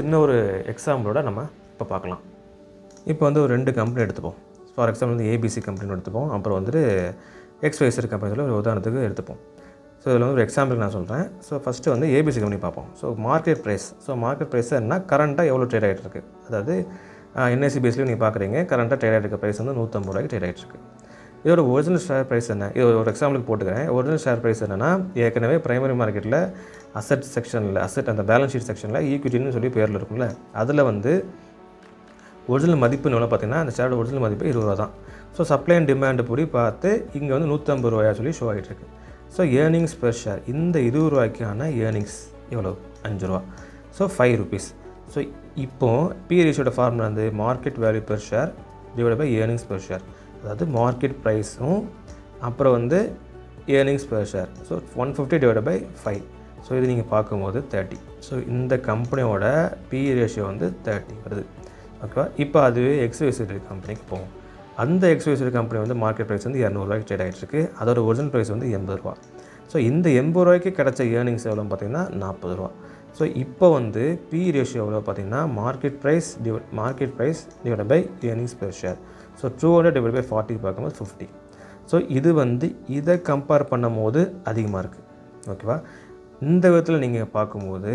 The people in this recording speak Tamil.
சின்ன ஒரு எக்ஸாம்பிளோட நம்ம இப்போ பார்க்கலாம். இப்போ வந்து ஒரு 2 கம்பெனி எடுத்துப்போம். ஃபார் எக்ஸாம்பிள் வந்து ஏபிசி கம்பெனி எடுத்துப்போம். அப்புறம் வந்துட்டு எக்ஸ்வைசர் கம்பெனியில் ஒரு உதாரணத்துக்கு எடுத்துப்போம். ஸோ இதில் வந்து ஒரு எக்ஸாம்பிள் நான் சொல்கிறேன். ஸோ ஃபஸ்ட்டு வந்து ஏபிசி கம்பெனி பார்ப்போம். So market price. Market price என்ன கரண்ட்டாக எவ்வளோ ட்ரேட் ஆகிட்டு இருக்குது. அதாவது என்எஸ்சி பேஸ்லேயும் நீங்கள் பார்க்குறீங்க. கரண்ட்டாக ட்ரேட் ஆகிட்டு இருக்க ப்ரைஸ் வந்து 150 ரூபாய்க்கு ட்ரேட் ஆகிட்டு இருக்கு. இதோட ஒரிஜினல் ஷேர் ப்ரைஸ் என்ன? இது ஒரு எக்ஸாம்பிளுக்கு போட்டுக்கிறேன். ஒரிஜினல் ஷேர் ப்ரைஸ் என்னென்னா, ஏற்கனவே பிரைமரி மார்க்கெட்டில் அசெட் செக்ஷனில் அந்த பேலன்ஸ் ஷீட் செக்ஷனில் ஈக்விட்டின்னு சொல்லி பேரில் இருக்கும்ல, அதில் வந்து ஒரிஜினல் மதிப்புன்னு எவ்வளோ பார்த்தீங்கன்னா, அந்த ஷேரோட ஒரிஜினல் மதிப்பு 20 ரூபா தான். சப்ளை அண்ட் டிமாண்டு படி பார்த்து இங்கே வந்து 150 ரூபாயா சொல்லி ஷோ ஆகிட்டு இருக்கு. ஏர்னிங்ஸ் பெர் ஷேர் இந்த 20 ரூபாய்க்கான ஏர்னிங்ஸ் எவ்வளோ? 5 ரூபா. 5 ருபீஸ். இப்போது பி ரேஷியோட ஃபார்முலா வந்து market value per share divide by earnings per share. அதாவது மார்க்கெட் ப்ரைஸும் அப்புறம் வந்து earnings per share. 150 divide by 5. இது நீங்கள் பார்க்கும்போது 30. இந்த கம்பெனியோட பி ரேஷியோ வந்து 30 வருது. ஓகேவா? இப்போ அதுவே எக்ஸ்வைசர் கம்பெனிக்கு போகும். அந்த எக்ஸ்வைசர் கம்பெனி வந்து மார்க்கெட் ப்ரைஸ் வந்து 200 ரூபாய்க்கு ட்ரேட் ஆகிட்டு இருக்குது. அதோட ஒரிஜினல் ப்ரைஸ் வந்து 80 ரூபா. இந்த 80 ரூபாய்க்கு கிடச்ச ஏர்னிங்ஸ் எவ்வளோன்னு பார்த்தீங்கன்னா 40 ரூபா. இப்போ வந்து பி ரேஷியோ எவ்வளோ பார்த்தீங்கன்னா market price divide by earnings per share. 200 divide by 40 பார்க்கும்போது 50. இது வந்து இதை கம்பேர் பண்ணும் போது அதிகமாக இருக்குது. ஓகேவா? இந்த விதத்தில் நீங்கள் பார்க்கும்போது